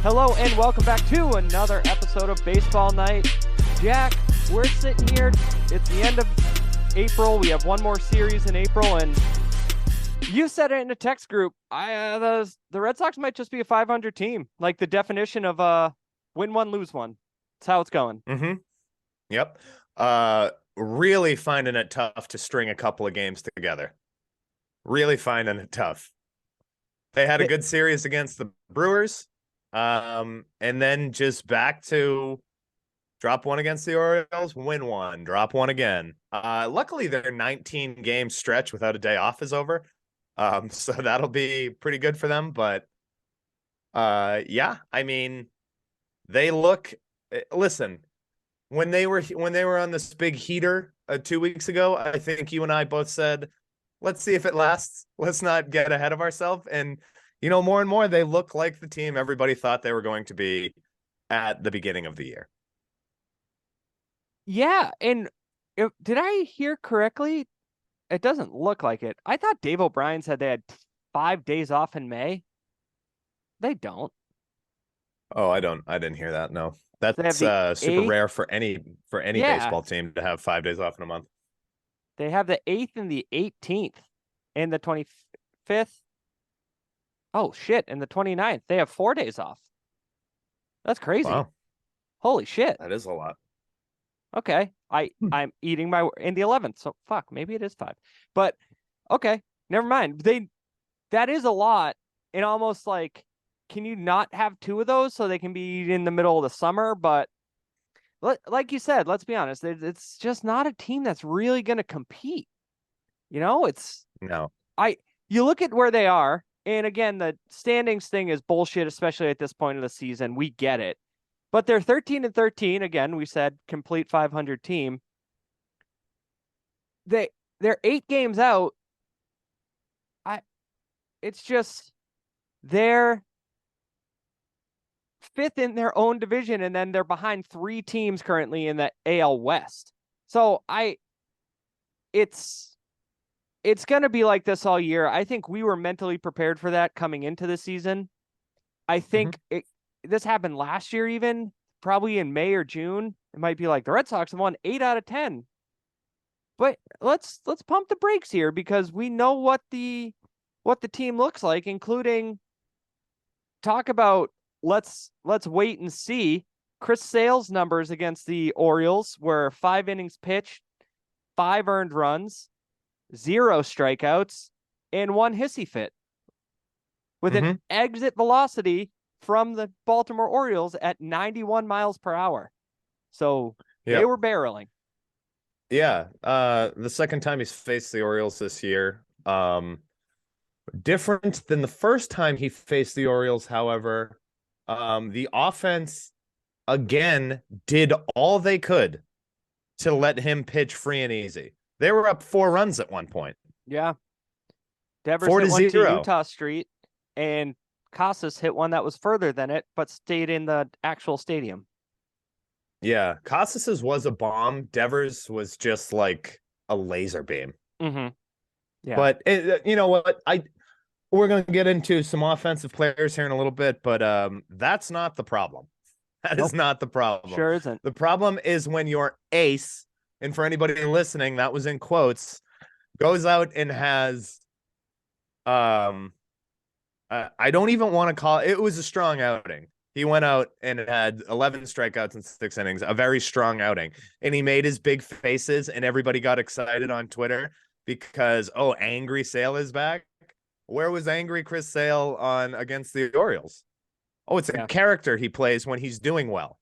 Hello and welcome back to another episode of Baseball Night. Jack, we're sitting here. It's the end of April. We have one more series in April, and you said it in a text group. The Red Sox might just be a 500 team, like the definition of win one, lose one. That's how it's going. Mm-hmm. Yep. Really finding it tough to string a couple of games together. Really finding it tough. They had a good series against the Brewers. And then just back to drop one against the Orioles, win one, drop one again. Luckily their 19-game stretch without a day off is over. So that'll be pretty good for them. But yeah, I mean, they look. Listen, when they were on this big heater 2 weeks ago, I think you and I both said, let's see if it lasts. Let's not get ahead of ourselves. And more and more, they look like the team everybody thought they were going to be at the beginning of the year. Yeah, and did I hear correctly? It doesn't look like it. I thought Dave O'Brien said they had 5 days off in May. They don't. Oh, I didn't hear that. No, that's super 8th? Rare for any baseball team to have 5 days off in a month. They have the 8th and the 18th and the 25th. Oh, shit. And the 29th. They have 4 days off. That's crazy. Wow. Holy shit. That is a lot. Okay. I'm eating my in the 11th. So fuck, maybe it is 5. But okay, never mind. That is a lot. And almost like, can you not have 2 of those so they can be in the middle of the summer? But like you said, let's be honest. It's just not a team that's really going to compete. It's no. You look at where they are. And again, the standings thing is bullshit, especially at this point of the season. We get it. But they're 13-13. Again, we said complete 500 team. They're 8 games out. It's just they're 5th in their own division, and then they're behind 3 teams currently in the AL West. So it's going to be like this all year. I think we were mentally prepared for that coming into the season. I think this happened last year, even probably in May or June. It might be like the Red Sox have won 8 out of 10. But let's pump the brakes here because we know what the team looks like, including talk about let's wait and see. Chris Sale's numbers against the Orioles were 5 innings pitched, 5 earned runs, 0 strikeouts, and 1 hissy fit with an exit velocity from the Baltimore Orioles at 91 miles per hour. So they were barreling. Yeah. The second time he's faced the Orioles this year. Different than the first time he faced the Orioles, however, the offense again did all they could to let him pitch free and easy. They were up 4 runs at one point. Yeah. Devers hit one to Utah Street, and Casas hit one that was further than it, but stayed in the actual stadium. Yeah, Casas's was a bomb. Devers was just like a laser beam. Mm-hmm. Yeah. But you know what? We're going to get into some offensive players here in a little bit, but that's not the problem. That is not the problem. Sure isn't. The problem is when your ace, and for anybody listening, that was in quotes, goes out and has, I don't even want to call it was a strong outing. He went out and had 11 strikeouts in 6 innings, a very strong outing. And he made his big faces, and everybody got excited on Twitter because, Angry Sale is back. Where was angry Chris Sale against the Orioles? Oh, it's a character he plays when he's doing well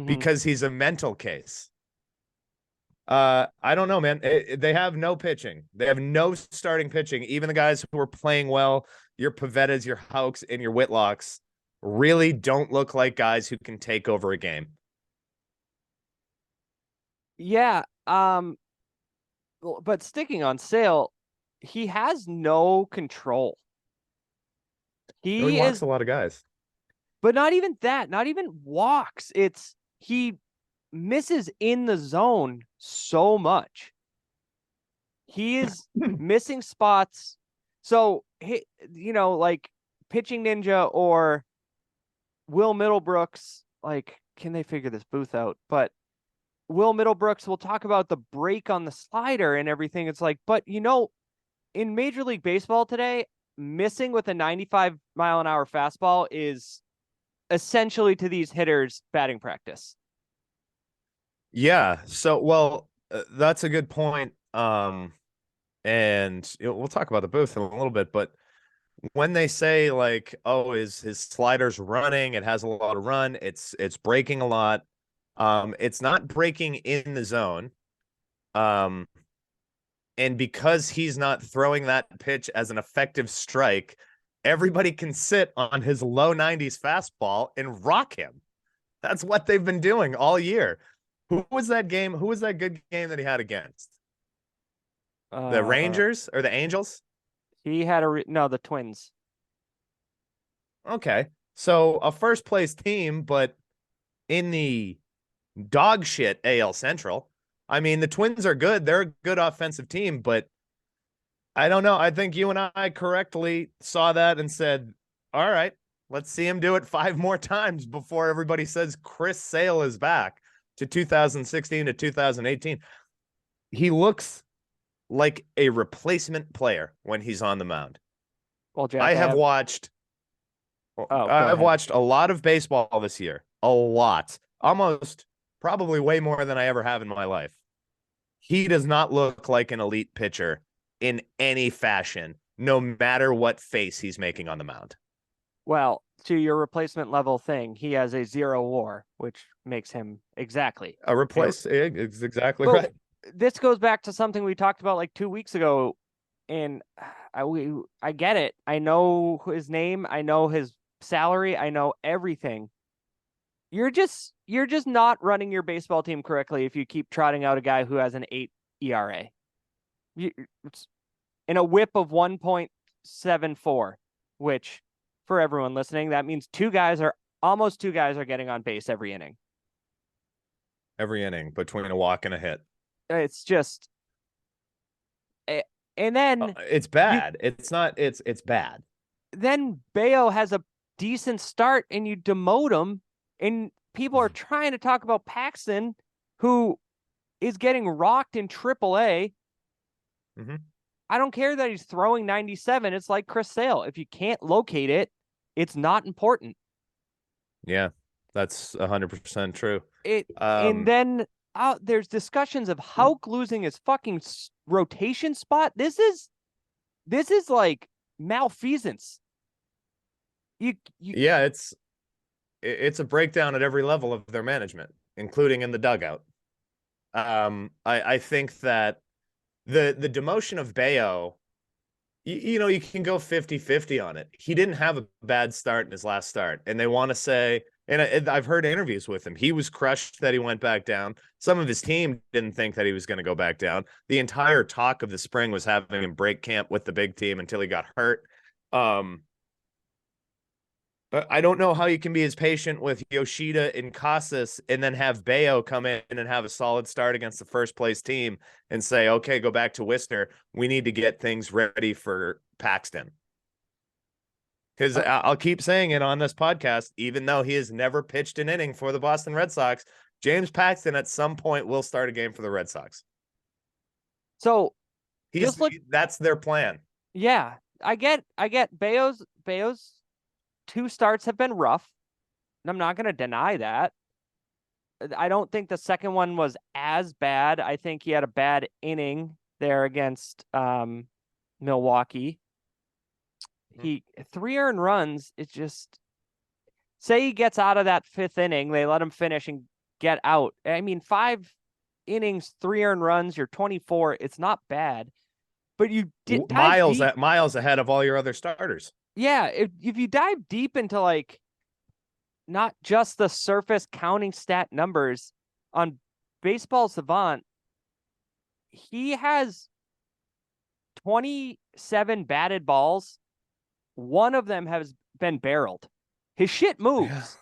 because he's a mental case. I don't know, man. They have no pitching. They have no starting pitching. Even the guys who are playing well, your Pavettas, your Houks, and your Whitlocks really don't look like guys who can take over a game. Yeah. But sticking on Sale, he has no control. He walks a lot of guys. But not even that, not even walks. He misses in the zone so much. He is missing spots. So, like Pitching Ninja or Will Middlebrooks, like, can they figure this Booth out? But Will Middlebrooks will talk about the break on the slider and everything. It's like, but in Major League Baseball today, missing with a 95-mile-an-hour fastball is essentially to these hitters batting practice. Yeah. So, well, that's a good point. And we'll talk about the Booth in a little bit, but when they say like, oh, his slider's running, it has a lot of run, it's breaking a lot. It's not breaking in the zone. Um, and because he's not throwing that pitch as an effective strike, everybody can sit on his low 90s fastball and rock him. That's what they've been doing all year. Who was that game? Who was that good game that he had against? The Uh, Rangers or the Angels? he had no, the Twins. Okay. So a first place team, but in the dog shit AL Central. I mean, the Twins are good. They're a good offensive team, but I don't know. I think you and I correctly saw that and said, all right, let's see him do it 5 more times before everybody says Chris Sale is back to 2016 to 2018. He looks like a replacement player when he's on the mound. Well, I Jack, have watched go I've ahead. watched a lot of baseball this year. A lot. Almost probably way more than I ever have in my life. He does not look like an elite pitcher in any fashion, no matter what face he's making on the mound. Well, to your replacement level thing, he has a 0 WAR, which makes him exactly. A replace is exactly But right. this goes back to something we talked about like 2 weeks ago, and I get it. I know his name. I know his salary. I know everything. You're just not running your baseball team correctly if you keep trotting out a guy who has an 8 ERA. In a whip of 1.74, which for everyone listening, that means almost two guys are getting on base every inning. Every inning between a walk and a hit. It's just, and then It's you, bad. It's not, it's bad. then Bayo has a decent start and you demote him, and people are trying to talk about Paxton, who is getting rocked in AAA. Mm-hmm. I don't care that he's throwing 97. It's like Chris Sale. If you can't locate it, it's not important. Yeah, that's 100% true. And then there's discussions of Houck losing his fucking rotation spot. This is like malfeasance. Yeah, it's a breakdown at every level of their management, including in the dugout. I think that the demotion of Bayo, you can go 50-50 on it. He didn't have a bad start in his last start, and they want to say, and I've heard interviews with him, he was crushed that he went back down. Some of his team didn't think that he was going to go back down. The entire talk of the spring was having him break camp with the big team until he got hurt. I don't know how you can be as patient with Yoshida and Casas and then have Bayo come in and have a solid start against the first place team and say, okay, go back to Worcester. We need to get things ready for Paxton. Because I'll keep saying it on this podcast, even though he has never pitched an inning for the Boston Red Sox, James Paxton at some point will start a game for the Red Sox. So that's their plan. Yeah, I get Bayo's 2 starts have been rough, and I'm not going to deny that. I don't think the second one was as bad. I think he had a bad inning there against Milwaukee. He 3 earned runs. It's just, say he gets out of that 5th inning, they let him finish and get out. I mean, 5 innings, 3 earned runs, you're 24. It's not bad, but you did miles ahead of all your other starters. Yeah, if you dive deep into like not just the surface counting stat numbers on Baseball Savant, he has 27 batted balls. One of them has been barreled. His shit moves.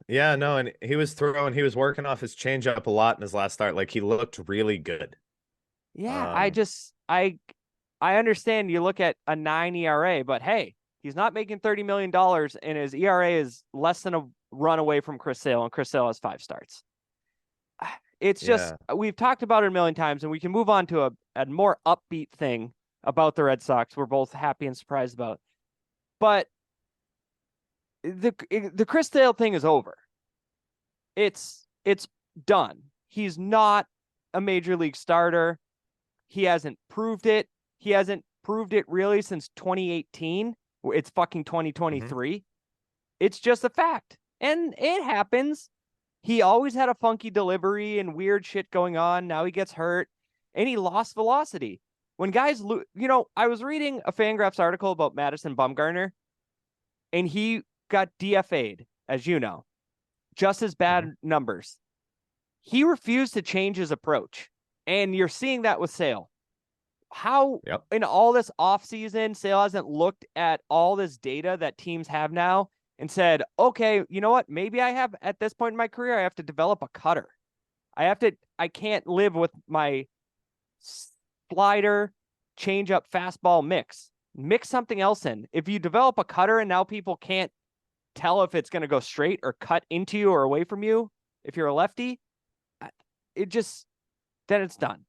No, and he was working off his changeup a lot in his last start. Like, he looked really good. Yeah, I understand you look at a 9 ERA, but hey, He's not making $30 million, and his ERA is less than a run away from Chris Sale, and Chris Sale has 5 starts. It's just, we've talked about it a million times, and we can move on to a more upbeat thing about the Red Sox we're both happy and surprised about. But the Chris Sale thing is over. It's done. He's not a major league starter. He hasn't proved it. He hasn't proved it really since 2018. It's fucking 2023. Mm-hmm. It's just a fact. And it happens. He always had a funky delivery and weird shit going on. Now he gets hurt and he lost velocity. When guys, I was reading a Fangraphs article about Madison Bumgarner and he got DFA'd, as you know, just as bad numbers. He refused to change his approach. And you're seeing that with Sale. How in all this offseason, Sale hasn't looked at all this data that teams have now and said, okay, you know what? Maybe I have, at this point in my career, I have to develop a cutter. I can't live with my slider, change-up, fastball mix. Mix something else in. If you develop a cutter and now people can't tell if it's going to go straight or cut into you or away from you, if you're a lefty, then it's done.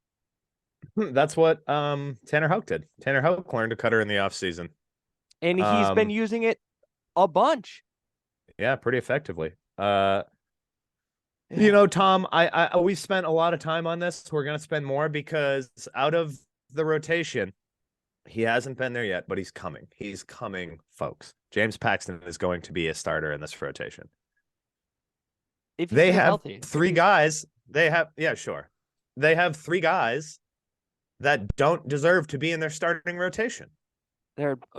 That's what Tanner Houck did. Tanner Houck learned a cutter in the offseason. And he's been using it a bunch. Yeah, pretty effectively. Tom, we spent a lot of time on this. We're going to spend more because out of the rotation, he hasn't been there yet, but he's coming. He's coming, folks. James Paxton is going to be a starter in this rotation. If they have healthy. 3 guys. They have 3 guys that don't deserve to be in their starting rotation.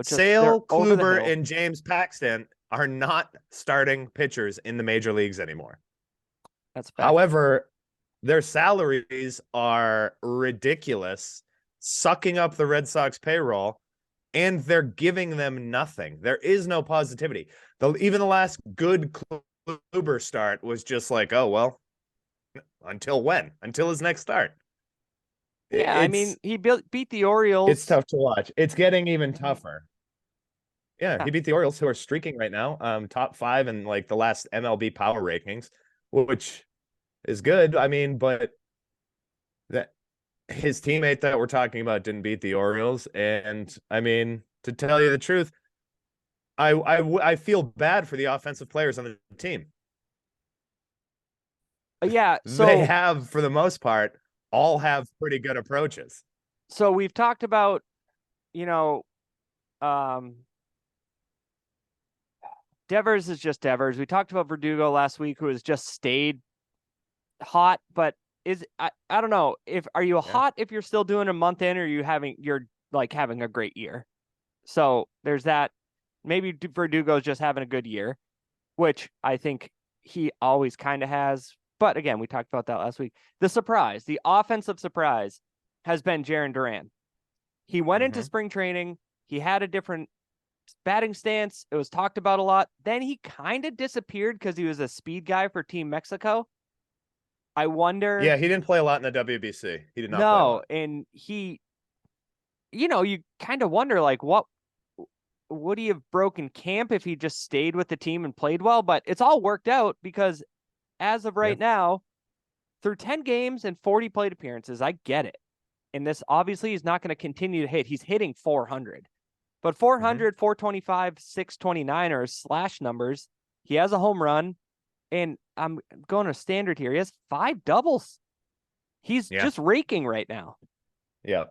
Sale, Kluber, and James Paxton are not starting pitchers in the major leagues anymore. That's fact. However, their salaries are ridiculous, sucking up the Red Sox payroll, and they're giving them nothing. There is no positivity. Even the last good Kluber start was just like, oh, well, until when? Until his next start. Yeah, he beat the Orioles. It's tough to watch. It's getting even tougher. Yeah, he beat the Orioles, who are streaking right now, top 5 in like the last MLB power rankings, which is good. But that his teammate that we're talking about didn't beat the Orioles, and to tell you the truth, I feel bad for the offensive players on the team. Yeah, so they have, for the most part, all have pretty good approaches. So we've talked about, Devers is just Devers. We talked about Verdugo last week, who has just stayed hot, but I don't know, are you hot if you're still doing a month in, or you're having a great year? So there's that. Maybe Verdugo's just having a good year, which I think he always kind of has. But again, we talked about that last week. The offensive surprise has been Jarren Duran. He went into spring training. He had a different batting stance. It was talked about a lot. Then he kind of disappeared because he was a speed guy for Team Mexico. I wonder. Yeah, he didn't play a lot in the WBC. He did not play a lot. And he, you kind of wonder, like, what would he have broken camp if he just stayed with the team and played well? But it's all worked out because as of right now, through 10 games and 40 plate appearances, I get it. And this, obviously, he's not going to continue to hit. He's hitting 400. But 400, 425, 629 are his slash numbers. He has a home run. And I'm going to standard here. He has 5 doubles. He's just raking right now. Yeah.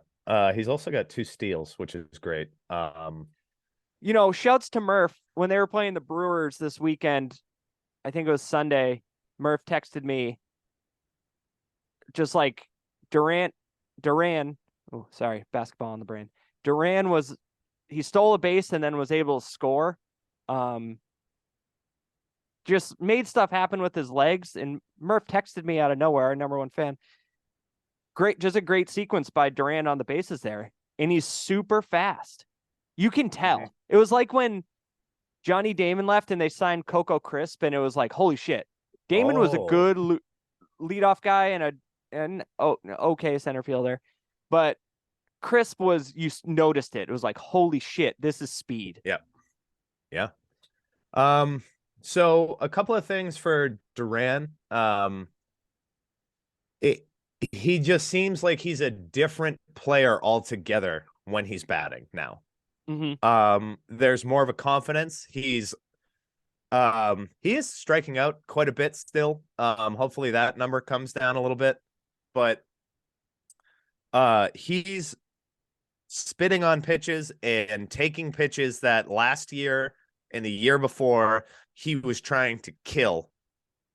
He's also got 2 steals, which is great. Shouts to Murph. When they were playing the Brewers this weekend, I think it was Sunday, Murph texted me just like Duran. Oh, sorry, basketball on the brain. Duran he stole a base and then was able to score. Just made stuff happen with his legs. And Murph texted me out of nowhere, our number 1 fan. Just a great sequence by Duran on the bases there. And he's super fast. You can tell. It was like when Johnny Damon left and they signed Coco Crisp, and it was like, holy shit. Damon was a good leadoff guy and okay center fielder. But Crisp you noticed it. It was like, holy shit, this is speed. Yeah. Yeah. So a couple of things for Duran. It he just seems like he's a different player altogether when he's batting now. Mm-hmm. There's more of a confidence. He is striking out quite a bit still. Hopefully that number comes down a little bit, but he's spitting on pitches and taking pitches that last year and the year before he was trying to kill.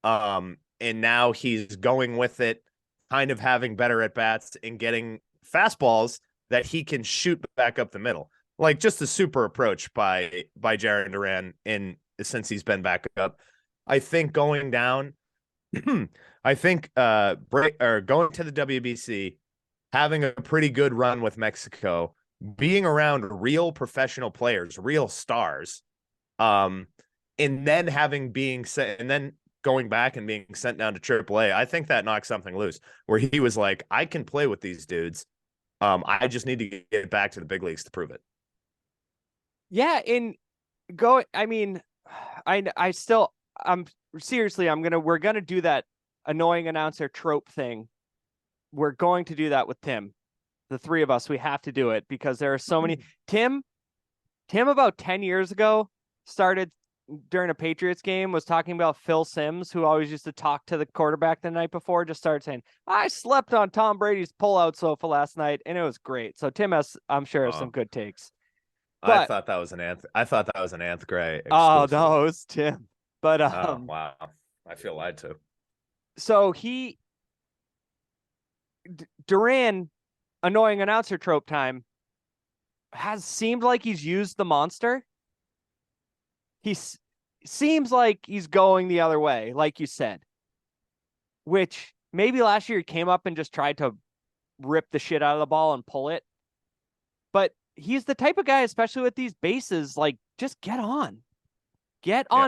And now he's going with it, kind of having better at bats and getting fastballs that he can shoot back up the middle. Like just a super approach by Jarren Duran in since he's been back up. I think going down, I think break or going to the WBC, having a pretty good run with Mexico, being around real professional players, real stars, um, and then having being sent and then going back and being sent down to AAA, I think that knocked something loose where he was like, I can play with these dudes. I just need to get back to the big leagues to prove it. Yeah, I mean, I still we're gonna do that annoying announcer trope thing. We're going to do that with Tim. The three of us, we have to do it because there are so many. Tim about 10 years ago started during a Patriots game, was talking about Phil Simms, who always used to talk to the quarterback the night before, just started saying, I slept on Tom Brady's pullout sofa last night, and it was great. So Tim has, I'm sure, has some good takes. I But thought that was an Nth Gray oh exclusive. no, it's Tim. But Oh wow, I feel lied to. So Duran, annoying announcer trope time, has seemed like he's used the monster. Seems like he's going the other way, like you said. Which maybe last year he came up and just tried to rip the shit out of the ball and pull it. But he's the type of guy, especially with these bases, like just get on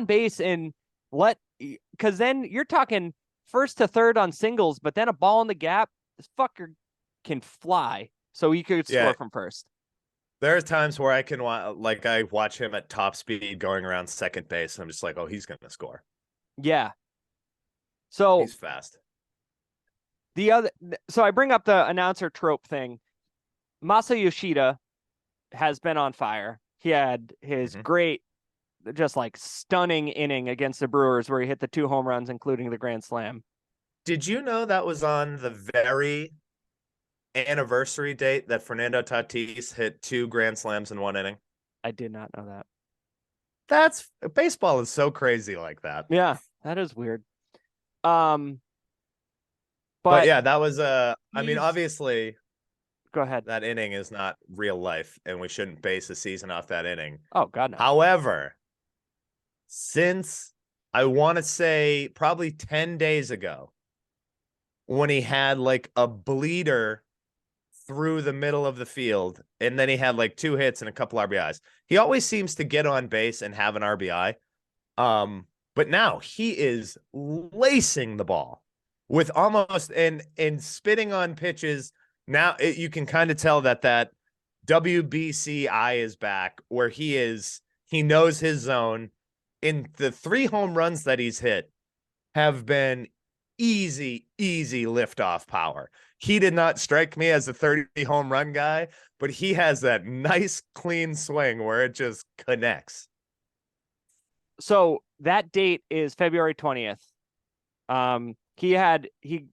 base and because then you're talking first to third on singles, but then a ball in the gap, this fucker can fly. So he could score from first. There's times where I watch him at top speed going around second base, and I'm just like, oh, he's gonna score. Yeah. So he's fast. So I bring up the announcer trope thing. Masa Yoshida has been on fire. He had his great, just like stunning inning against the Brewers where he hit the 2 home runs, including the grand slam. Did you know that was on the very anniversary date that Fernando Tatis hit 2 grand slams in 1 inning? I did not know that. Baseball is so crazy like that. Yeah, that is weird. But yeah, that was I mean, obviously, go ahead. That inning is not real life, and we shouldn't base a season off that inning. Oh God, no. However, since I want to say probably 10 days ago, when he had like a bleeder through the middle of the field, and then he had like 2 hits and a couple RBIs. He always seems to get on base and have an RBI. But now he is lacing the ball with almost and spitting on pitches. Now you can kind of tell that WBC eye is back, where he knows his zone. In the 3 home runs that he's hit have been easy liftoff power. He did not strike me as a 30 home run guy, but he has that nice clean swing where it just connects. So that date is February 20th. He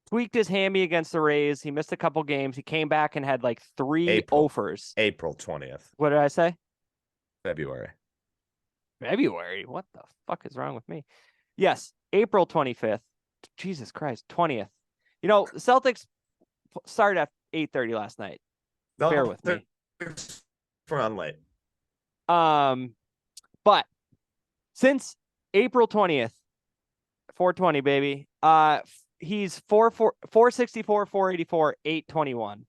tweaked his hammy against the Rays. He missed a couple games. He came back and had like 3 offers. April 20th. What did I say? February. What the fuck is wrong with me? Yes, April 25th. Jesus Christ, 20th. You know, Celtics started at 8:30 last night. Bear with me. For on late. But since April 20th, 420, baby. He's 464, 484, 821.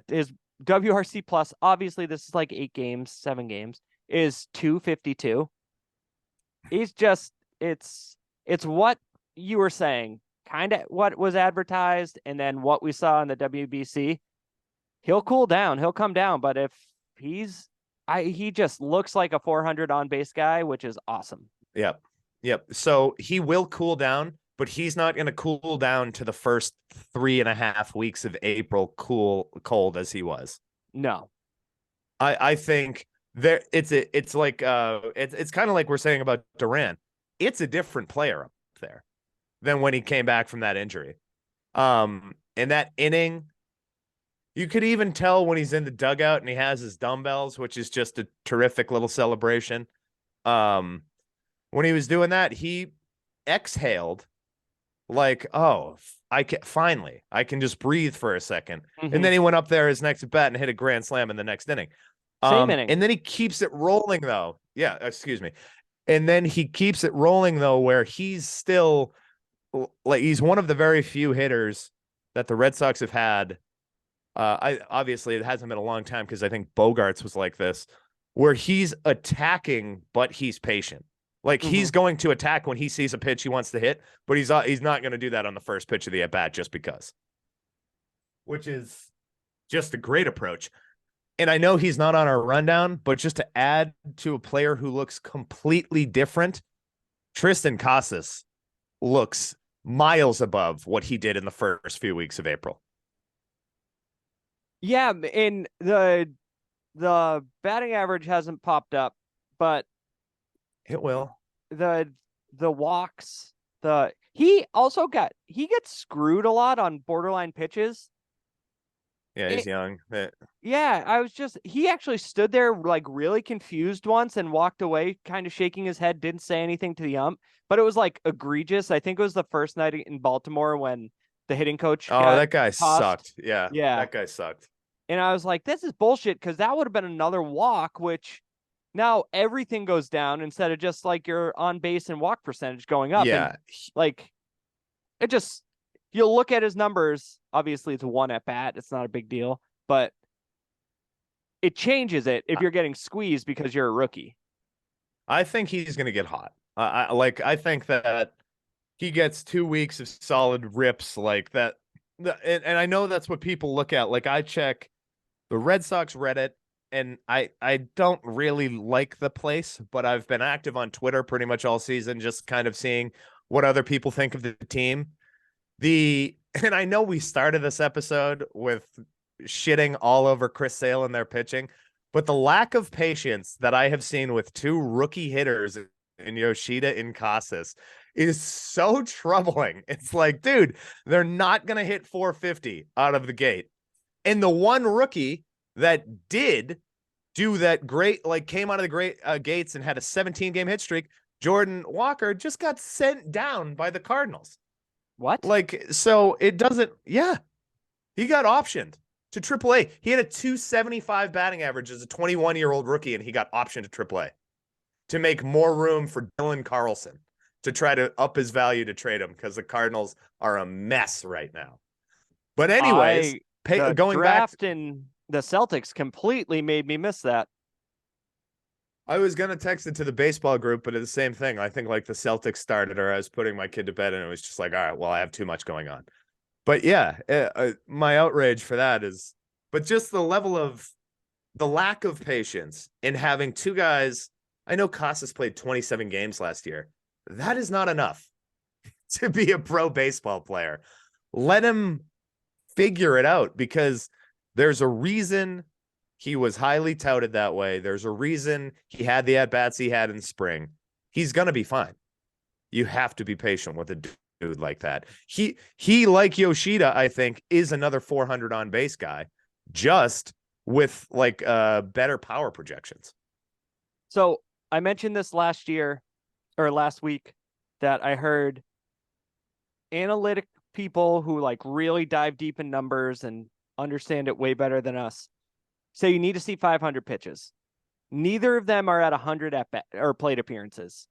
His WRC plus, obviously this is like 7 games, is 252. He's just it's what you were saying, kind of what was advertised, and then what we saw in the WBC. He'll cool down, he'll come down, but if he's He just looks like a 400 on base guy, which is awesome. Yep. Yep. So he will cool down, but he's not going to cool down to the first 3.5 weeks of April cold as he was. No. I think there it's like it's kind of like we're saying about Duran. It's a different player up there than when he came back from that injury. In that inning, you could even tell when he's in the dugout and he has his dumbbells, which is just a terrific little celebration. Um, when he was doing that, he exhaled like, oh, I can just breathe for a second. And Mm-hmm. then he went up there his next at bat and hit a grand slam in the next inning. Same inning. And then he keeps it rolling though. Yeah, excuse me. And then he keeps it rolling though, where he's still like he's one of the very few hitters that the Red Sox have had. I obviously it hasn't been a long time because I think Bogarts was like this, where he's attacking but he's patient. Like Mm-hmm. he's going to attack when he sees a pitch he wants to hit, but he's not going to do that on the first pitch of the at bat just because. Which is just a great approach. And I know he's not on our rundown, but just to add to a player who looks completely different, Tristan Casas looks miles above what he did in the first few weeks of April. Yeah, and the batting average hasn't popped up, but It will. the the walks, he gets screwed a lot on borderline pitches. Yeah, he's It, young. yeah, he actually stood there like really confused once and walked away, kind of shaking his head, didn't say anything to the ump, but it was like egregious. I think it was the first night in Baltimore when the hitting coach Oh, got that guy tossed. sucked. Yeah, Yeah. that guy sucked. And I was like, this is bullshit because that would have been another walk, which now everything goes down instead of just like your on base and walk percentage going up. And Yeah, like it just, you'll look at his numbers. Obviously, it's one at bat. It's not a big deal, but it changes it if you're getting squeezed because you're a rookie. I think he's gonna get hot. I think that he gets 2 weeks of solid rips like that. And I know that's what people look at. Like I check the Red Sox Reddit, and I don't really like the place, but I've been active on Twitter pretty much all season, just kind of seeing what other people think of the team. And I know we started this episode with shitting all over Chris Sale and their pitching, but the lack of patience that I have seen with two rookie hitters in Yoshida and Casas is so troubling. It's like, dude, they're not going to hit 450 out of the gate. And the one rookie that did do that great, like came out of the great gates and had a 17-game hit streak, Jordan Walker, just got sent down by the Cardinals. What? Like, so it doesn't, yeah, he got optioned to AAA. He had a 275 batting average as a 21-year-old rookie, and he got optioned to AAA to make more room for Dylan Carlson to try to up his value to trade him because the Cardinals are a mess right now. But anyways, The going back, draft in the Celtics completely made me miss that. I was gonna text it to the baseball group, but it's the same thing. I think like the Celtics started, or I was putting my kid to bed, and it was just like, all right, well, I have too much going on. But yeah, my outrage for that is, but just the level of the lack of patience in having two guys. I know Casas played 27 games last year. That is not enough to be a pro baseball player. Let him figure it out because there's a reason he was highly touted that way. There's a reason he had the at-bats he had in spring. He's going to be fine. You have to be patient with a dude like that. He like Yoshida, I think, is another 400 on base guy, just with like better power projections. So I mentioned this last week that I heard analytic people who like really dive deep in numbers and understand it way better than us say you need to see 500 pitches. Neither of them are at 100 at bat or plate appearances.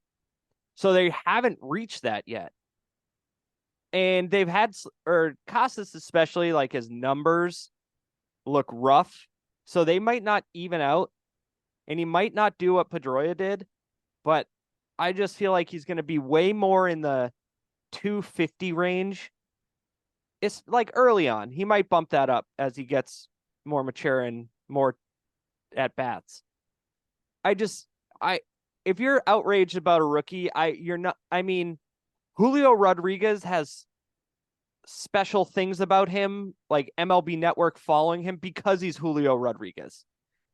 So they haven't reached that yet. And they've had, or Casas especially, like his numbers look rough. So they might not even out, and he might not do what Pedroia did, but I just feel like he's going to be way more in the 250 range. It's like early on. He might bump that up as he gets more mature and more at bats. I just I if you're outraged about a rookie, you're not. I mean, Julio Rodriguez has special things about him, like MLB Network following him because he's Julio Rodriguez.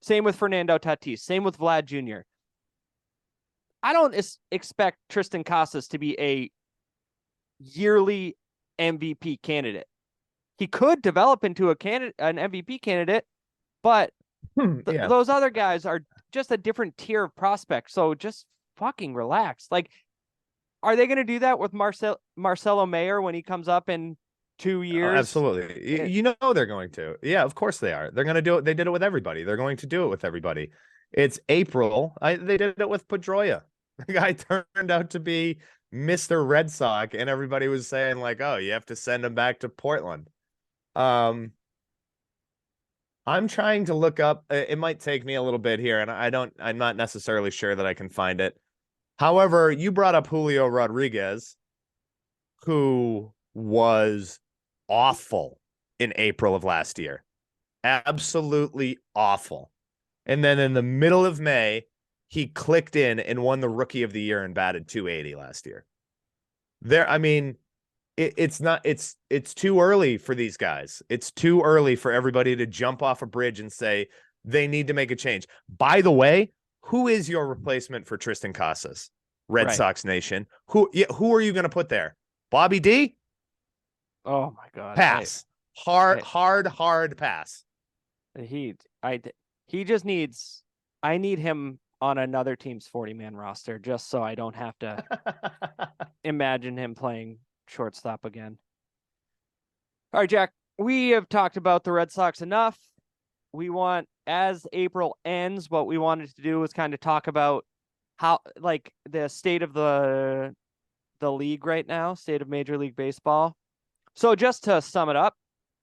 Same with Fernando Tatis. Same with Vlad Jr. I don't expect Tristan Casas to be a yearly MVP candidate. He could develop into an MVP candidate, but Yeah. those other guys are just a different tier of prospect. So just fucking relax. Like, are they going to do that with Marcelo Mayer when he comes up in 2 years? Absolutely. You know they're going to. Yeah, of course they are. They're going to do it. They did it with everybody. They're going to do it with everybody. It's April. They did it with Pedroia. The guy turned out to be Mr. Red Sox, and everybody was saying like, "Oh, you have to send him back to Portland." Um, I'm trying to look up. It might take me a little bit here, and I'm not necessarily sure that I can find it. However, you brought up Julio Rodriguez, who was awful in April of last year. Absolutely awful. And then in the middle of May, he clicked in and won the Rookie of the Year and batted 280 last year. I mean, it's too early for these guys. It's too early for everybody to jump off a bridge and say they need to make a change. By the way, who is your replacement for Tristan Casas? Red Right. Sox Nation. Who are you going to put there? Bobby D? Oh my God. Pass. Hard pass. He I he just needs. I need him on another team's 40-man roster just so I don't have to imagine him playing shortstop again. All right, Jack. We have talked about the Red Sox enough. As April ends, what we wanted to do was kind of talk about how, like, the state of the league right now, state of Major League Baseball. So just to sum it up,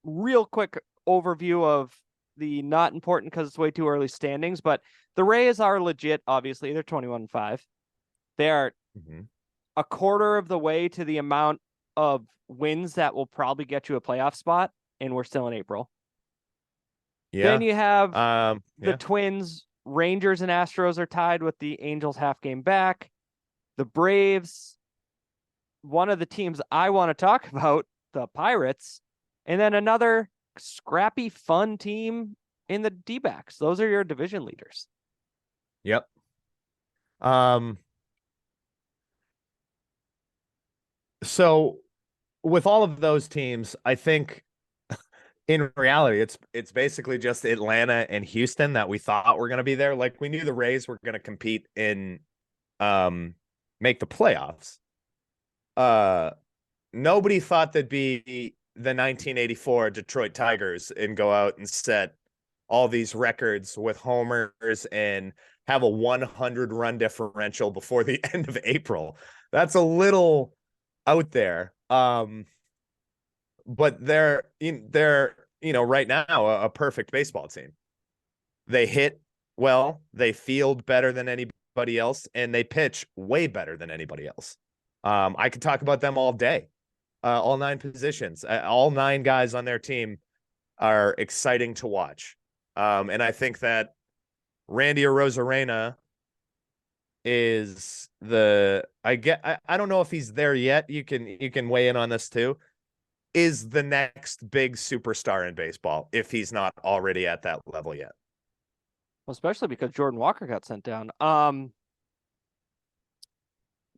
real quick overview of the not important because it's way too early standings, but the Rays are legit, obviously. They're 21-5. They are a quarter of the way to the amount of wins that will probably get you a playoff spot, and we're still in April. Yeah. Then you have the Twins, Rangers, and Astros are tied with the Angels half game back. The Braves, one of the teams I want to talk about, the Pirates, and then another scrappy, fun team in the D-backs. Those are your division leaders. Yep. So with all of those teams, I think in reality, it's basically just Atlanta and Houston that we thought were going to be there. Like we knew the Rays were going to compete in make the playoffs. Nobody thought that'd be the 1984 Detroit Tigers and go out and set all these records with homers and have a 100 run differential before the end of April. That's a little out there. But they're right now a perfect baseball team. They hit well, they field better than anybody else, and they pitch way better than anybody else. I could talk about them all day. All 9 positions, all 9 guys on their team are exciting to watch. And I think that Randy Arozarena is I don't know if he's there yet. You can weigh in on this too. Is the next big superstar in baseball if he's not already at that level yet. Especially because Jordan Walker got sent down.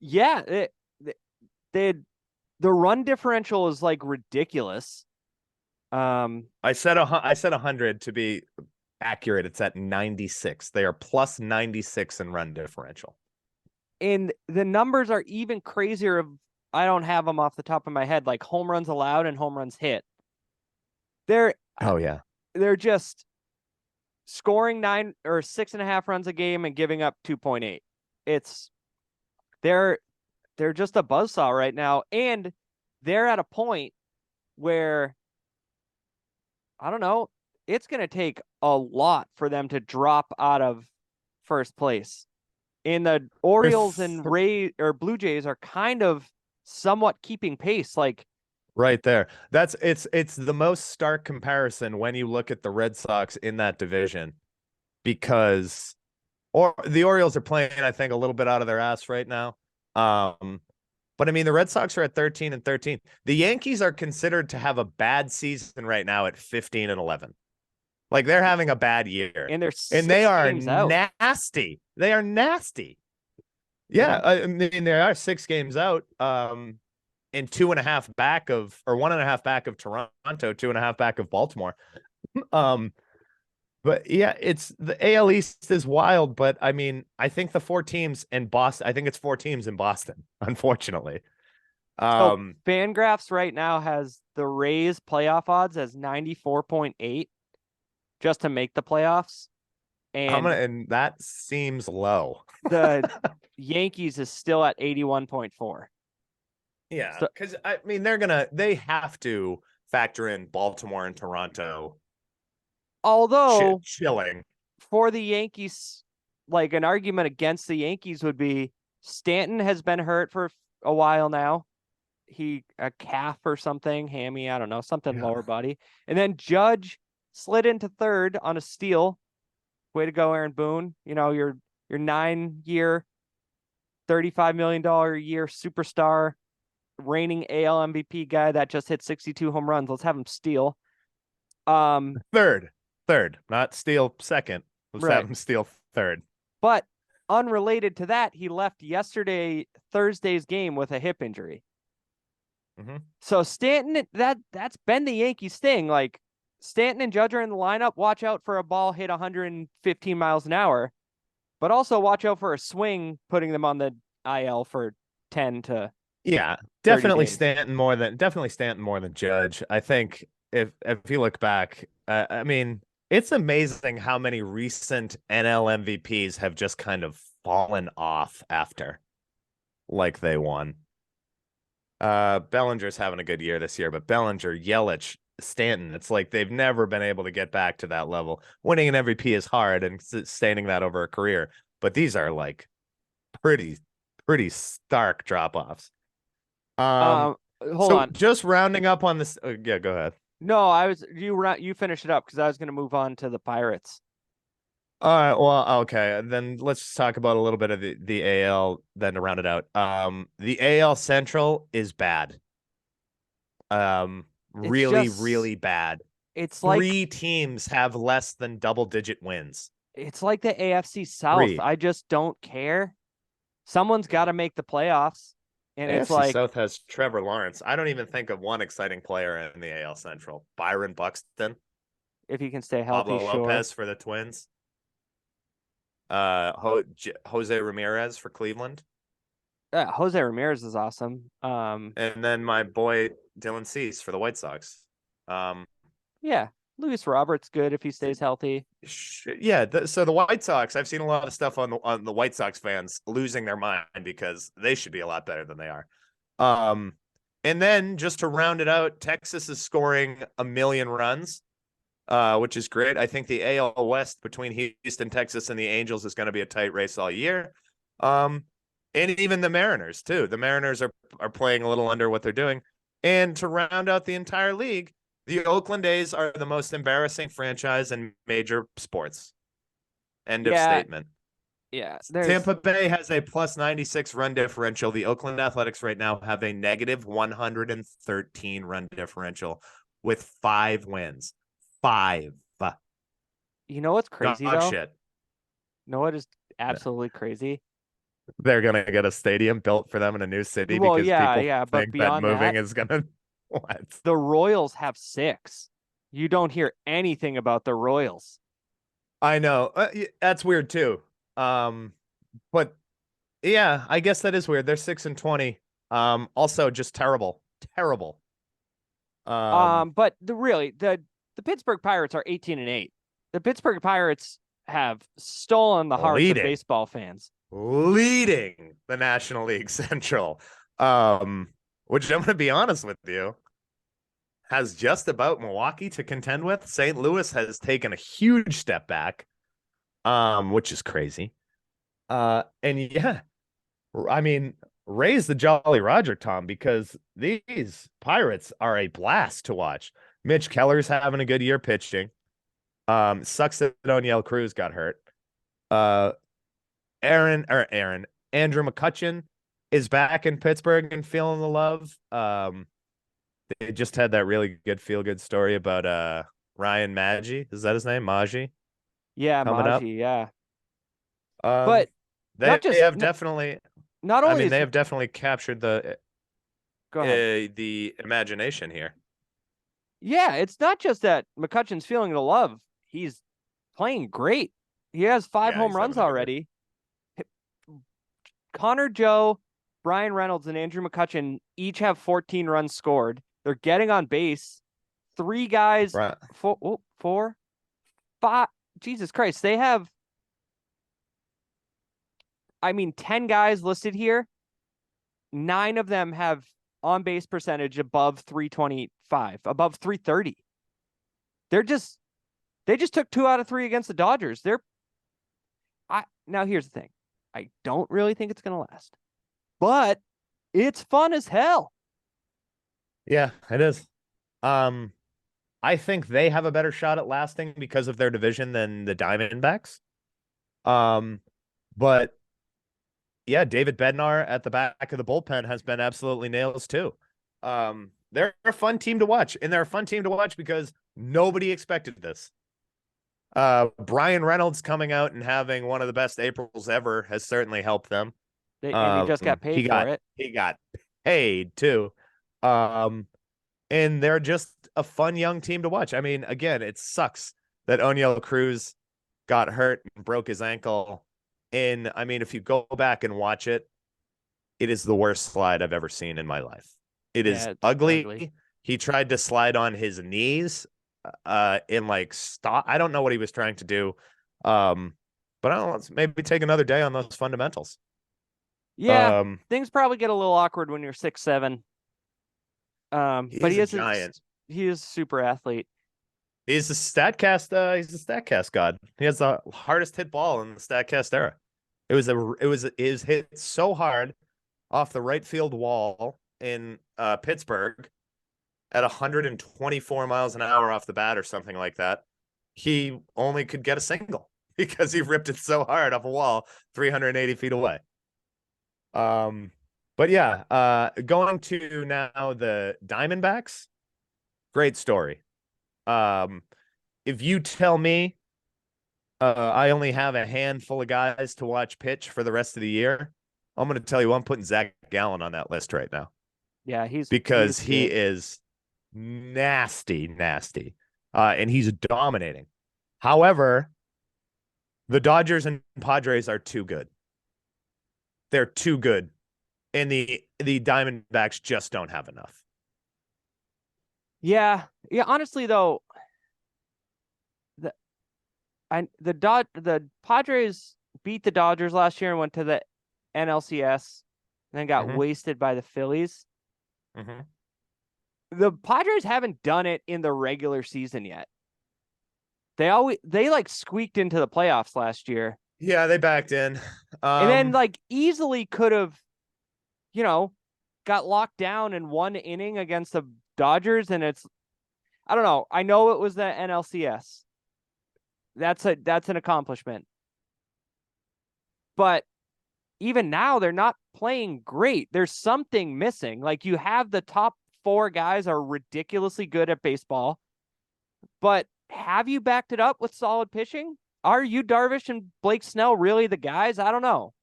Yeah, the run differential is like ridiculous. I said 100 to be accurate. It's at 96. They are plus 96 in run differential. And the numbers are even crazier. I don't have them off the top of my head, like home runs allowed and home runs hit. They're just scoring 9 or 6.5 runs a game and giving up 2.8. They're just a buzzsaw right now, and they're at a point where I don't know. It's going to take a lot for them to drop out of first place. And the Orioles and Blue Jays are kind of somewhat keeping pace. Like right there. It's the most stark comparison when you look at the Red Sox in that division, because Or the Orioles are playing, I think, a little bit out of their ass right now. But I mean, the Red Sox are at 13 and 13. The Yankees are considered to have a bad season right now at 15 and 11. Like they're having a bad year, And they're and they 6 are games out. nasty. They are nasty. Yeah. Yeah, I mean, there are 6 games out. And 2.5 back of, or 1.5 back of Toronto, 2.5 back of Baltimore. Um, but yeah, it's the AL East is wild, but I mean, I think the 4 teams in Boston, I think it's 4 teams in Boston, unfortunately. So Um, Fangraphs right now has the Rays playoff odds as 94.8 just to make the playoffs. And and that seems low. the Yankees is still at 81.4. Yeah, So because I mean, they have to factor in Baltimore and Toronto although chilling. for the Yankees, like an argument against the Yankees would be Stanton has been hurt for a while now. He a calf or something, hammy, I don't know, something Yeah. lower body. And then Judge slid into third on a steal. Way to go, Aaron Boone. You know, your 9-year, $35 million a year superstar, reigning AL MVP guy that just hit 62 home runs. Let's have him steal. Third, not steal second. Let's Right. have him steal third. But unrelated to that, he left Thursday's game with a hip injury. Mm-hmm. So Stanton, that's been the Yankees thing. Like Stanton and Judge are in the lineup. Watch out for a ball hit 115 miles an hour, but also watch out for a swing putting them on the IL for 10 to Yeah, 30 definitely days. Stanton more than Judge. I think if you look back, I mean, it's amazing how many recent NL MVPs have just kind of fallen off after, like they won. Bellinger's having a good year this year, but Bellinger, Yelich, Stanton, it's like they've never been able to get back to that level. Winning an MVP is hard and sustaining that over a career, but these are like pretty stark drop-offs. Um, Hold so on. just rounding up on this, yeah, go ahead. No, you finish it up because I was going to move on to the Pirates. All right, well, okay, then let's talk about a little bit of the AL then to round it out. The AL Central is bad. It's Really, just really bad. it's like 3 teams have less than double-digit wins. it's like the AFC South. 3. I just don't care. Someone's got to make the playoffs, and it's AFC like South has Trevor Lawrence. I don't even think of one exciting player in the AL Central. Byron Buxton, if he can stay healthy, Pablo sure. Lopez for the Twins. Jose Ramirez for Cleveland. Jose Ramirez is awesome. And then my boy Dylan Cease for the White Sox. Yeah, Luis Roberts good if he stays healthy. Yeah, so the White Sox, I've seen a lot of stuff on the White Sox fans losing their mind because they should be a lot better than they are. And then just to round it out, Texas is scoring 1,000,000 runs, which is great. I think the AL West between Houston, Texas, and the Angels is going to be a tight race all year. And even the Mariners too. The Mariners are playing a little under what they're doing. And to round out the entire league, the Oakland A's are the most embarrassing franchise in major sports. End of statement. Yeah, Tampa Bay has a plus 96 run differential. The Oakland Athletics right now have a negative 113 run differential with 5 wins. 5. You know what's crazy Dog though? shit. You know what is absolutely crazy? They're gonna get a stadium built for them in a new city Well, because people but think that beyond moving that, is gonna what? the Royals have 6. You don't hear anything about the Royals. I know. That's weird too. But yeah, I guess that is weird. They're 6 and 20. Also just terrible. Terrible. But the Pittsburgh Pirates are 18 and 8. The Pittsburgh Pirates have stolen the hearts of baseball fans. Leading the National League Central. Which I'm gonna be honest with you, has just about Milwaukee to contend with. St. Louis has taken a huge step back, which is crazy. And yeah, I mean, raise the Jolly Roger, Tom, because these Pirates are a blast to watch. Mitch Keller's having a good year pitching. Sucks that O'Neill Cruz got hurt. Andrew McCutchen is back in Pittsburgh and feeling the love. They just had that really good feel good story about Ryan Maggi. Is that his name? Maggi Yeah, coming up. Maji, yeah. Um, But they not have not, definitely. not I only mean, is they have definitely captured go ahead. the imagination here. Yeah, it's not just that McCutcheon's feeling the love. He's playing great. He has 5 Yeah, home he's runs having a good year. already. Connor Joe, Brian Reynolds, and Andrew McCutchen each have 14 runs scored. They're getting on base. 3 guys, Right. four, 5. Jesus Christ. They have, 10 guys listed here. 9 of them have on base percentage above 325, above 330. They just took 2 out of 3 against the Dodgers. Now here's the thing. I don't really think it's going to last, but it's fun as hell. Yeah, it is. Um, I think they have a better shot at lasting because of their division than the Diamondbacks. Um, but yeah, David Bednar at the back of the bullpen has been absolutely nails too. They're a fun team to watch, and they're a fun team to watch because nobody expected this. Brian Reynolds coming out and having one of the best Aprils ever has certainly helped them. And he just got paid for it. He got paid too. Um, and they're just a fun young team to watch. I mean, again, it sucks that Oniel Cruz got hurt and broke his ankle. And I mean, if you go back and watch it, it is the worst slide I've ever seen in my life. It is Yeah, it's ugly. ugly. He tried to slide on his knees in like stop. I don't know what he was trying to do. But I don't know, let's maybe take another day on those fundamentals. Yeah, things probably get a little awkward when you're 6'7". But He's a giant. he is a super athlete. He's a Statcast god. He has the hardest hit ball in the Statcast era. It was hit so hard off the right field wall in Pittsburgh at 124 miles an hour off the bat or something like that. He only could get a single because he ripped it so hard off a wall 380 feet away. But yeah, going to now the Diamondbacks, great story. If you tell me I only have a handful of guys to watch pitch for the rest of the year, I'm going to tell you I'm putting Zach Gallen on that list right now. Yeah, because he good. is nasty, and he's dominating. However, the Dodgers and Padres are too good. They're too good, and the Diamondbacks just don't have enough. Yeah. Honestly, though, the Padres beat the Dodgers last year and went to the NLCS, and then got wasted by the Phillies. Mm-hmm. The Padres haven't done it in the regular season yet. They like squeaked into the playoffs last year. Yeah, they backed in. And then like easily could have, got locked down in 1 inning against the Dodgers. And I don't know. I know it was the NLCS. That's an accomplishment. But even now, they're not playing great. There's something missing. Like, you have the top 4 guys are ridiculously good at baseball, but have you backed it up with solid pitching? Are you Darvish and Blake Snell really the guys? I don't know.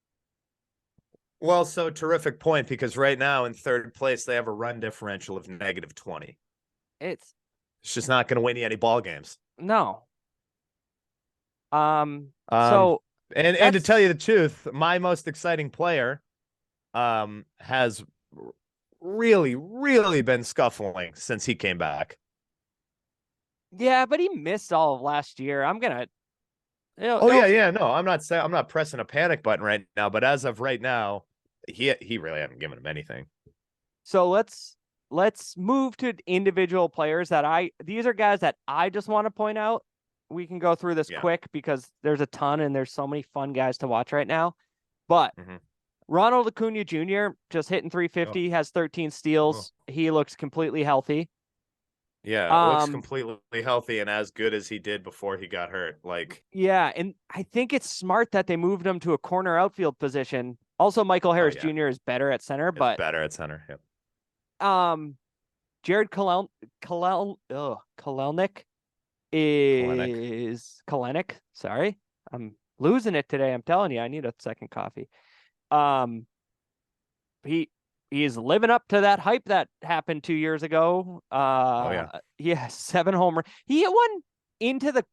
Well, so terrific point, because right now in third place, they have a run differential of -20. It's just not going to win you any ball games. No. And to tell you the truth, my most exciting player has really been scuffling since he came back. Yeah, but he missed all of last year. I'm gonna. No, I'm not pressing a panic button right now, but as of right now, he really hasn't given him anything. So let's move to individual players these are guys that I just want to point out. We can go through this quick because there's a ton and there's so many fun guys to watch right now. But Ronald Acuna Jr. just hitting 350, has 13 steals. He looks completely healthy. Yeah, looks Um, completely healthy and as good as he did before he got hurt. Like, yeah, and I think it's smart that they moved him to a corner outfield position. Also, Michael oh Harris yeah, Jr. is better at center, it's but better at center. Yep. um, Jared Kalelnik Kalenic. is Kalenic. Sorry, I'm losing it today. I'm telling you, I need a second coffee. Um, he he's living up to that hype that happened 2 years ago. Oh yeah, Yeah, 7 homer. He hit one into the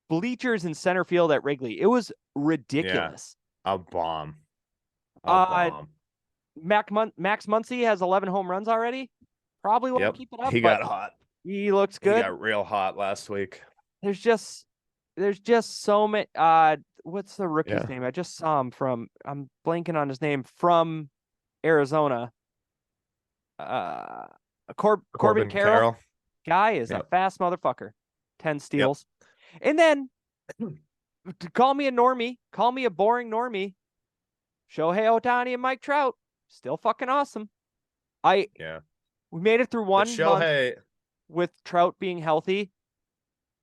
bleachers in center field at Wrigley. It was yeah, ridiculous. a bomb, a Uh, bomb. Max Muncy has 11 home runs already. Probably won't Yep, keep it up, he but got hot. he looks He good. got real hot last week. There's just so many. What's the rookie's Yeah, name? I just saw him from. I'm blanking on his name from Arizona. Uh, Corbin Corbin Carroll Carroll. guy is a Yep, fast motherfucker. 10 yep. steals, and then to call me a normie, call me a boring normie. Shohei Ohtani and Mike Trout still fucking awesome. I Yeah, We made it through but 1 month Shohei. with Trout being healthy.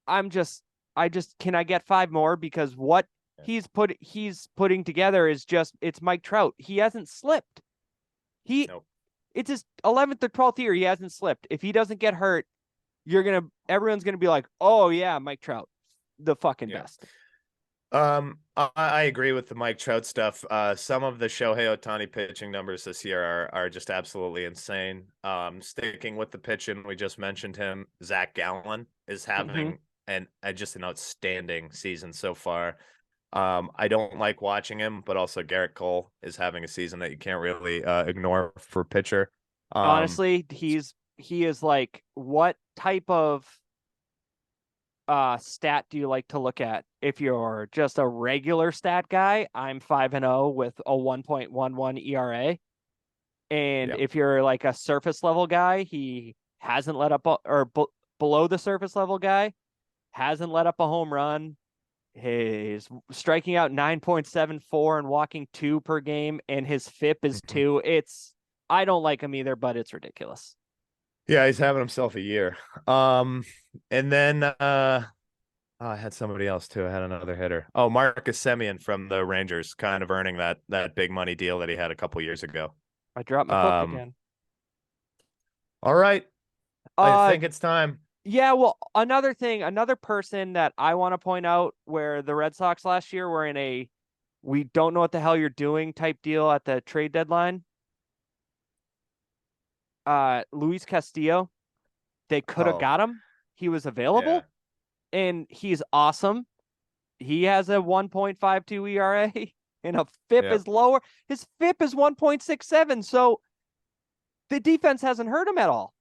I'm just I just can I get 5 more because what he's putting together is just it's Mike Trout. He hasn't slipped. He Nope. It's his 11th or 12th year. He hasn't slipped. If he doesn't get hurt, everyone's gonna be like, oh yeah, Mike Trout, the fucking Yeah. best. I agree with the Mike Trout stuff. Some of the Shohei Ohtani pitching numbers this year are just absolutely insane. Sticking with the pitching, we just mentioned him. Zach Gallen is Mm-hmm. having just an outstanding season so far. I don't like watching him, but also Garrett Cole is having a season that you can't really ignore for pitcher. Um, Honestly, he is like, what type of stat do you like to look at? If you're just a regular stat guy, I'm 5-0 with a 1.11 ERA. And yeah. if you're like a surface level guy, he hasn't let up below the surface level guy, hasn't let up a home run. He's striking out 9.74 and walking 2 per game, and his FIP is Mhm. 2. I don't like him either, but it's ridiculous. Yeah, he's having himself a year. And then oh, I had somebody else too. I had another hitter. Oh, Marcus Semien from the Rangers, kind of earning that big money deal that he had a couple years ago. I dropped my book Um, again. all right. I Uh think it's time. yeah, well, another person that I want to point out where the Red Sox last year were in a we don't know what the hell you're doing type deal at the trade deadline. Luis Castillo, they could have Oh, got him. He was yeah. available and he's awesome. He has a 1.52 ERA and a FIP Yeah. is lower. His FIP is 1.67. So the defense hasn't hurt him at all.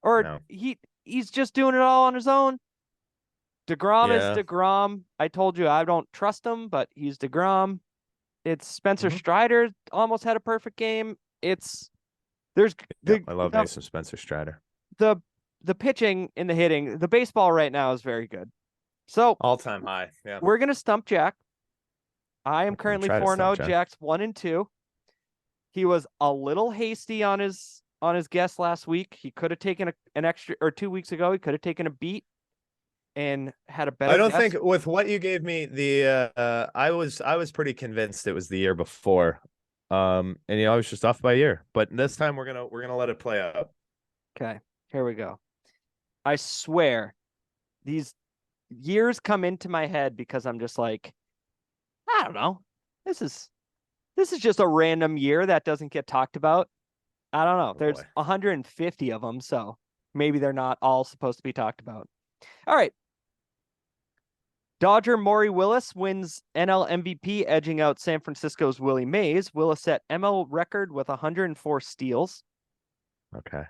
Or No. he's just doing it all on his own. DeGrom is Yeah. DeGrom. I told you I don't trust him, but he's DeGrom. It's Spencer Hmm. Strider almost had a perfect game. It's there's Yep. I love me some Spencer Strider. the the pitching and the hitting. The baseball right now is very good. So All time high. Yeah. we're gonna stump Jack. I am I'm gonna currently try to 4-0. stump Jack. Jack's 1-2. He was a little hasty on his guess last week. He could have taken an extra, or 2 weeks ago. He could have taken a beat and had a I better don't think guess. with what you gave me, I was pretty convinced it was the year before. And I was just off by a year. But this time we're gonna let it play out. Okay, here we go. I swear these years come into my head because I'm just like, I don't know. This is this is just a random year that doesn't get talked about. I don't know. Oh There's boy. 150 of them, so maybe they're not all supposed to be talked about. All right. Dodger Maury Willis wins NL MVP, edging out San Francisco's Willie Mays. Willis set ML record with 104 steals. Okay.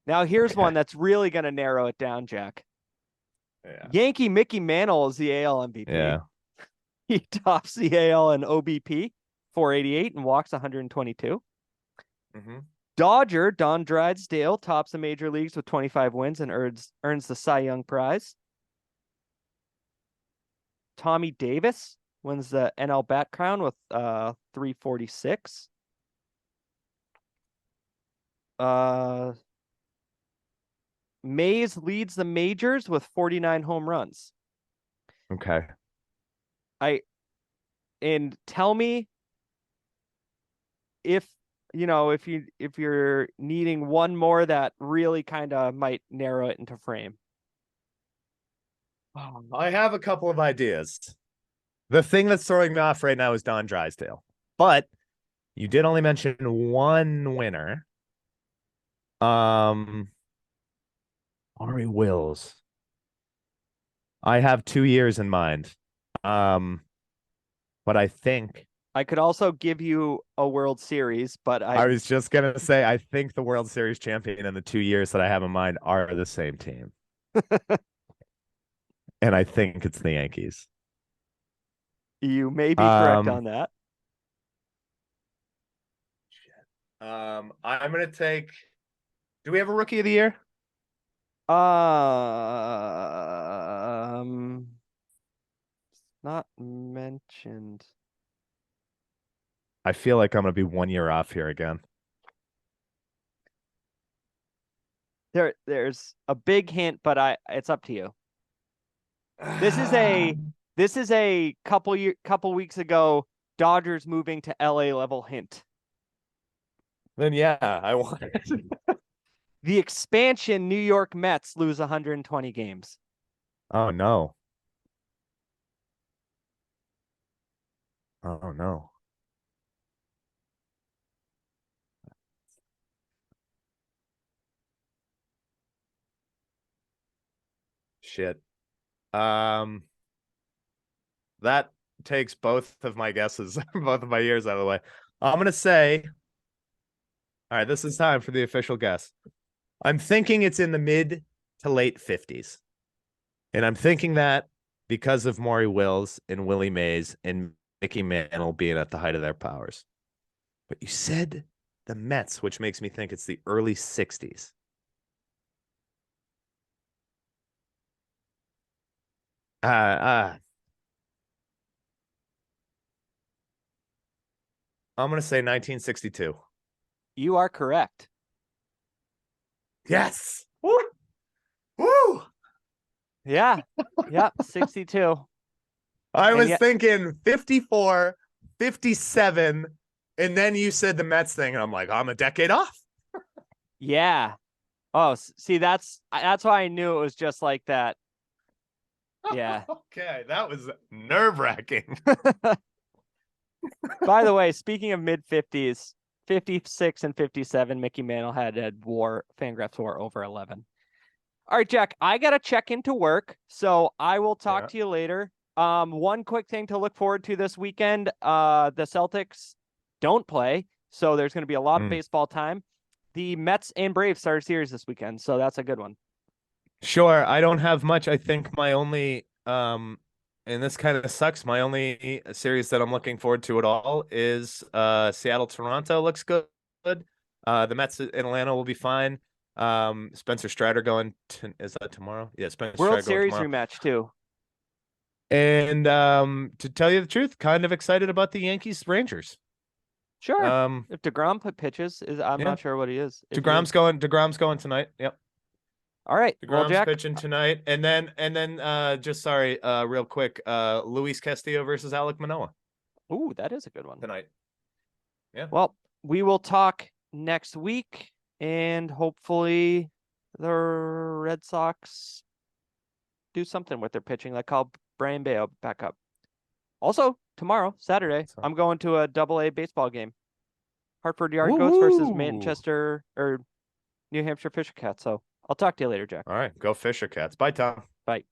Now here's Okay. one that's really going to narrow it down, Jack. Yeah. Yankee Mickey Mantle is the AL MVP. Yeah. He tops the AL in OBP, 488, and walks 122. Mm-hmm. Dodger Don Drysdale tops the major leagues with 25 wins and earns the Cy Young Prize. Tommy Davis wins the NL Bat Crown with 346. Uh Mays leads the majors with 49 home runs. Okay. And tell me if if you're needing one more that really kind of might narrow it into frame. I have a couple of ideas. The thing that's throwing me off right now is Don Drysdale, but you did only mention one winner. Ari Wills. I have 2 years in mind. But I think I could also give you a World Series, but I was just gonna say I think the World Series champion and the 2 years that I have in mind are the same team. And I think it's the Yankees. You may be correct on that. I'm gonna take. Do we have a rookie of the year? Not mentioned. I feel like I'm gonna be 1 year off here again. There's a big hint, but it's up to you. This is a couple weeks ago Dodgers moving to LA level hint. Then yeah, I want it. The expansion New York Mets lose 120 games. Oh no. Oh no. Shit. That takes both of my guesses, both of my years out of the way. I'm gonna say, all right, this is time for the official guess. I'm thinking it's in the mid to late 50s. And I'm thinking that because of Maury Wills and Willie Mays and Mickey Mantle being at the height of their powers. But you said the Mets, which makes me think it's the early 60s. I'm going to say 1962. You are correct. Yes. Woo. Woo. Yeah. Yep. 62. I was thinking 54, 57, and then you said the Mets thing, and I'm like, I'm a decade off. Yeah. Oh, see, that's why I knew it was just like that. Yeah. Okay, that was nerve-wracking. By the way, speaking of mid 50s, 56 and 57, Mickey Mantle had Fangraphs WAR over 11. All right, Jack, I got to check into work, so I will talk to you later. One quick thing to look forward to this weekend, the Celtics don't play, so there's going to be a lot of baseball time. The Mets and Braves start a series this weekend, so that's a good one. Sure, I don't have much. I think my only and this kind of sucks, my only series that I'm looking forward to at all is Seattle Toronto looks good. The Mets in Atlanta will be fine. Spencer Strider going to, is that tomorrow? Yeah, Spencer World Strider Series going tomorrow. rematch too. And to tell you the truth, kind of excited about the Yankees Rangers. Sure. If DeGrom pitches, I'm not sure what he is. DeGrom's going tonight. Yep. All right. DeGrom's Jack, pitching tonight. And then real quick, Luis Castillo versus Alek Manoah. Ooh, that is a good one. Tonight. Yeah. Well, we will talk next week, and hopefully the Red Sox do something with their pitching, like call Brian Bayo back up. Also, tomorrow, Saturday, I'm going to a AA baseball game. Hartford Yard Goats versus Manchester or New Hampshire Fisher Cats. So I'll talk to you later, Jack. All right. Go Fisher Cats. Bye, Tom. Bye.